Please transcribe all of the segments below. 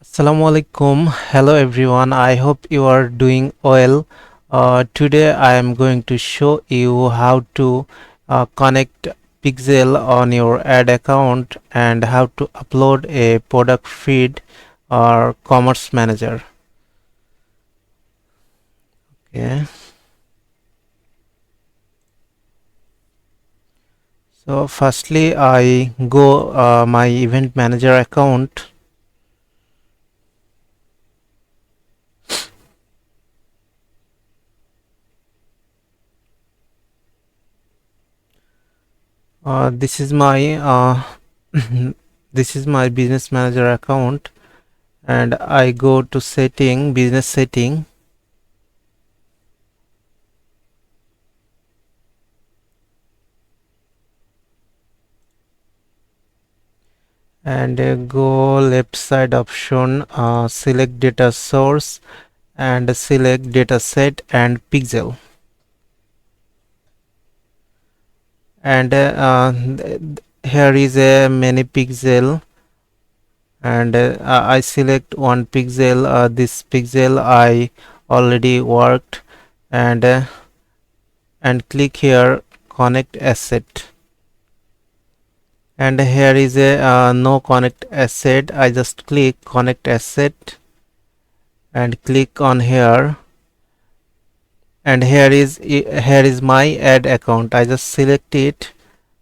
Assalamu alaikum. Hello everyone. I hope you are doing well. Today I am going to show you how to connect Pixel on your ad account and how to upload a product feed or commerce manager. Okay. So firstly I go my event manager account. This is my this is my business manager account, and I go to setting, business setting, and go left side option, select data source and select data set and pixel, and here is a many pixel, and I select one pixel. This pixel I already worked, and click here connect asset, and here is a no connect asset. I just click connect asset and click on here, and here is my ad account. I just select it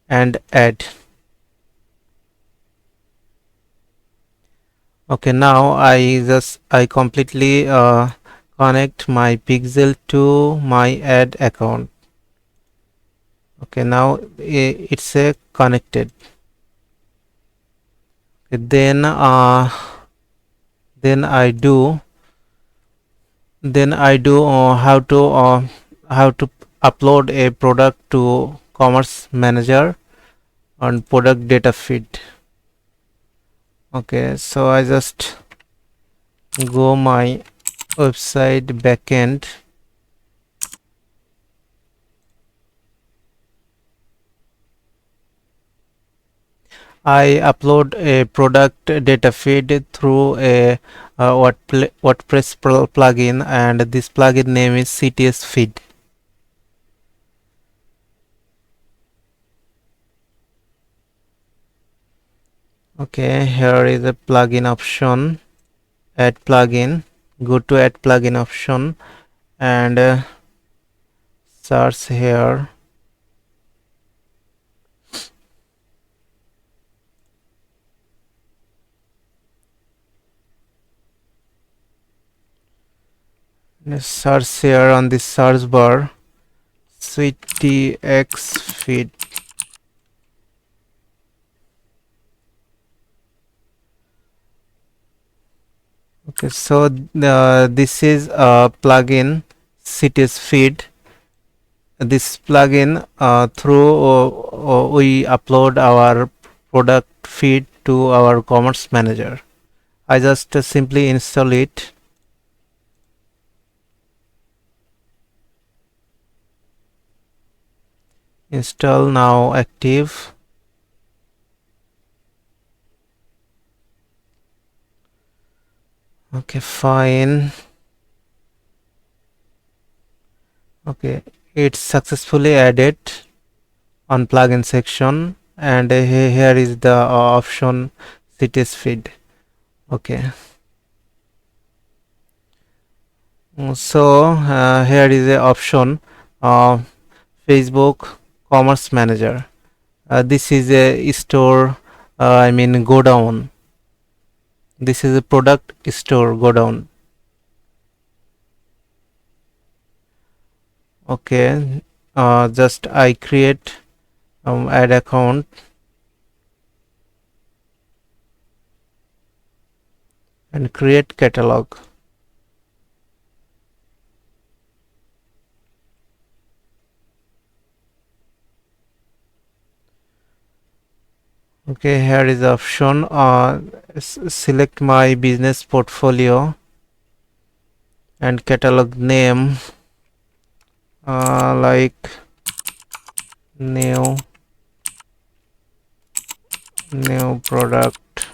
and add. Okay, now I completely connect my pixel to my ad account. Okay, now it's a connected. Okay, then I do how to upload a product to commerce manager on product data feed. Okay, so I just go my website backend. I upload a product data feed through a WordPress plugin, and this plugin name is CTS feed. Okay, here is a plugin option, add plugin. Go to add plugin option and search here. Search here on this search bar CTX feed. Okay, so this is a plugin CTS feed. This plugin through we upload our product feed to our commerce manager. I just simply install it. Install now active. Okay, fine. Okay, it's successfully added on plugin section, and here is the option CTS feed. Okay, so here is the option Facebook Commerce Manager. This is a store, I mean go down. This is a product store go down. Okay, just I create ad account, and create catalog. Okay, here is the option, select my business portfolio and catalog name, like new product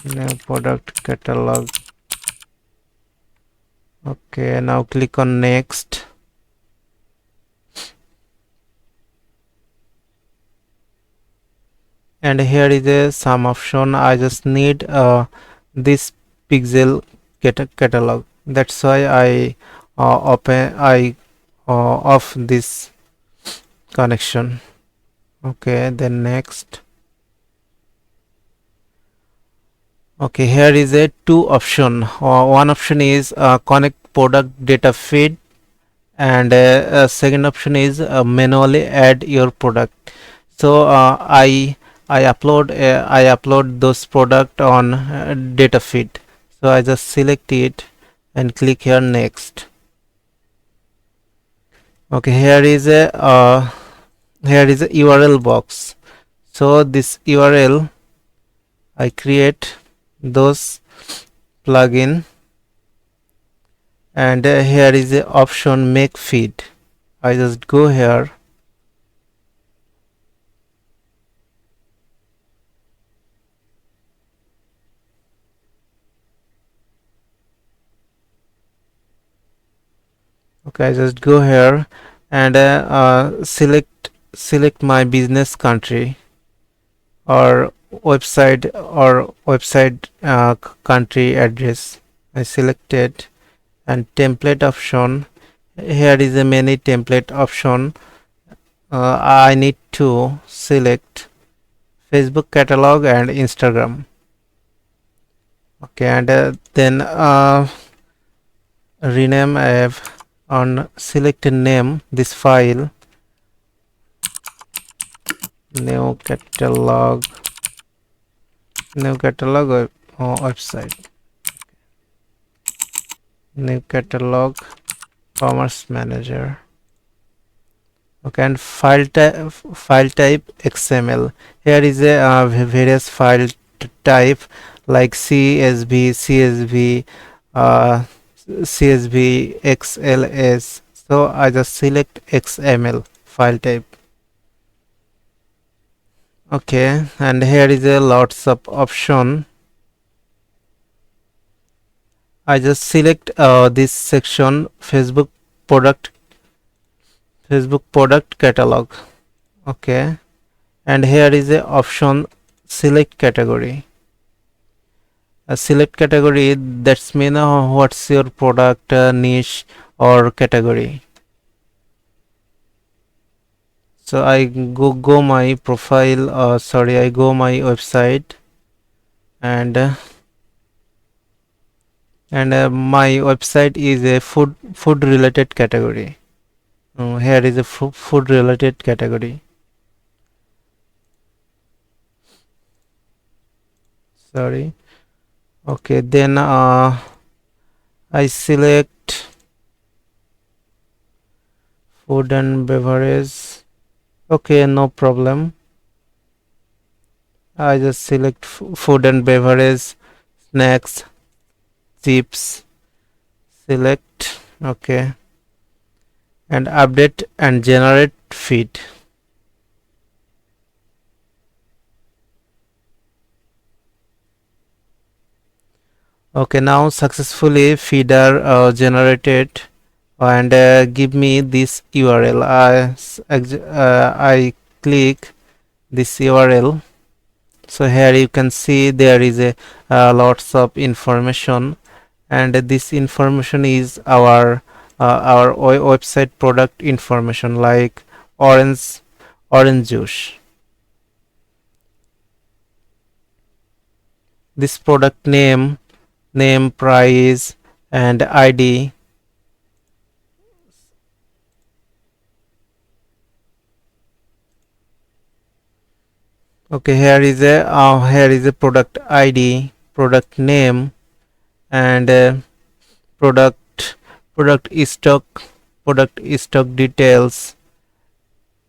new product catalog. Okay, now click on next. And here is a some option. I just need this pixel catalog. That's why I off this connection. Okay, then next. Okay, here is a two option. One option is connect product data feed, and second option is manually add your product. So I upload those product on data feed. So I just select it and click here next. Okay, here is a URL box. So this URL I create those plugin, and here is the option make feed. I just go here. Okay, I just go here and select my business country or website country address. I selected, and template option. Here is a many template option. I need to select Facebook catalog and Instagram. Okay, and then rename. I have on select name this file, new catalog website, new catalog commerce manager. Okay, and file type XML. Here is a various file type like CSV, CSV, XLS. So I just select XML file type. Okay, and here is a lots of option. I just select this section, product Facebook product catalog. Okay, and here is a option select category. Select category, that's mean what's your product niche or category. So I go my profile, I go my website, and my website is a food related category. Here is a food related category. Sorry. Okay, then I select food and beverage. Okay, no problem. I just select food and beverage, snacks, chips, select. Okay, and update and generate feed. Okay, now successfully feeder generated, and give me this URL. I click this URL. So here you can see there is a lots of information, and this information is our website product information like orange juice. This product name, price, and ID. Okay, here is a product ID, product name, and product product stock details.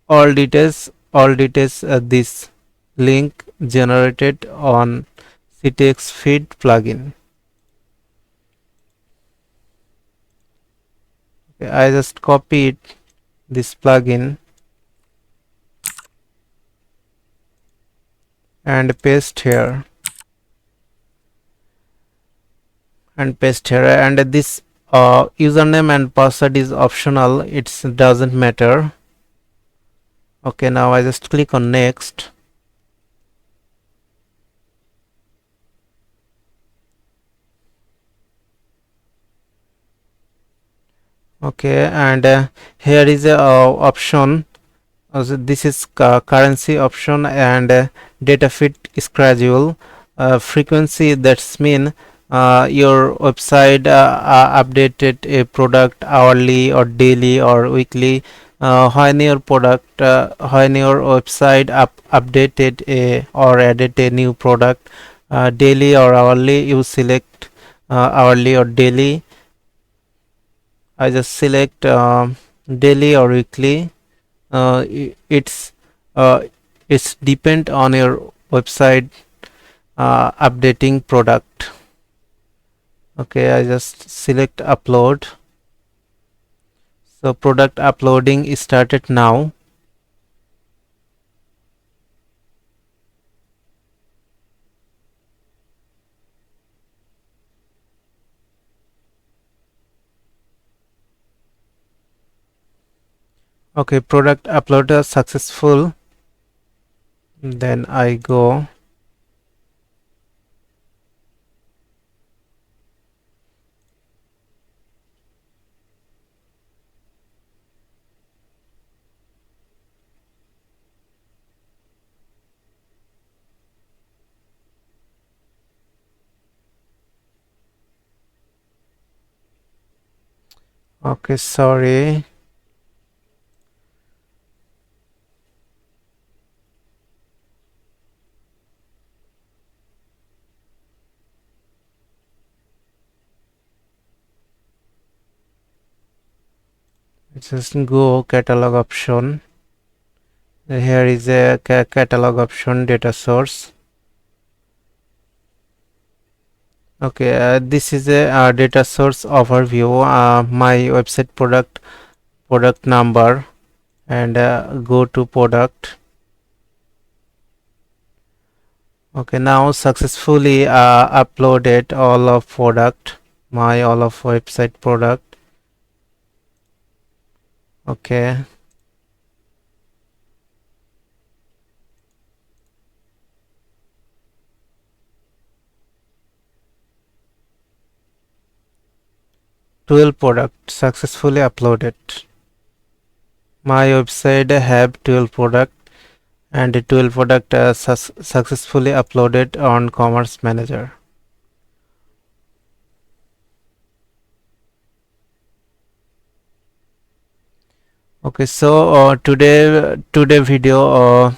All details this link generated on CTX feed plugin. Okay, I just copied this plugin and paste here. and paste here, and this username and password is optional, it doesn't matter. Okay, now I just click on next. Okay, and here is a option. So this is currency option, and data feed schedule frequency. That's mean your website updated a product hourly or daily or weekly. When your website updated a or added a new product daily or hourly, you select hourly or daily. I just select daily or weekly. uh, it's uh, it's depend on your website updating product. Okay, I just select upload. So product uploading is started now. Okay, product upload successful. Then I go. Okay, sorry. Just go catalog option. Here is a catalog option, data source. Okay, this is a data source overview. My website product number, and go to product. Okay, now successfully uploaded all of product, my all of website product. Okay, 12 product successfully uploaded. My website have 12 product, and 12 product successfully uploaded on Commerce Manager. Okay, so today video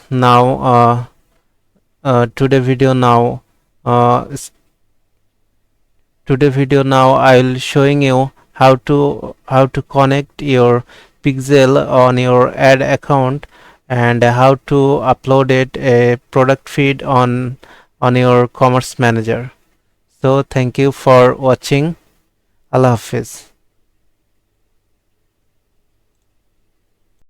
today video now uh, s- today video now I'll showing you how to connect your pixel on your ad account, and how to upload it a product feed on your Commerce Manager. So thank you for watching. Allah Hafiz.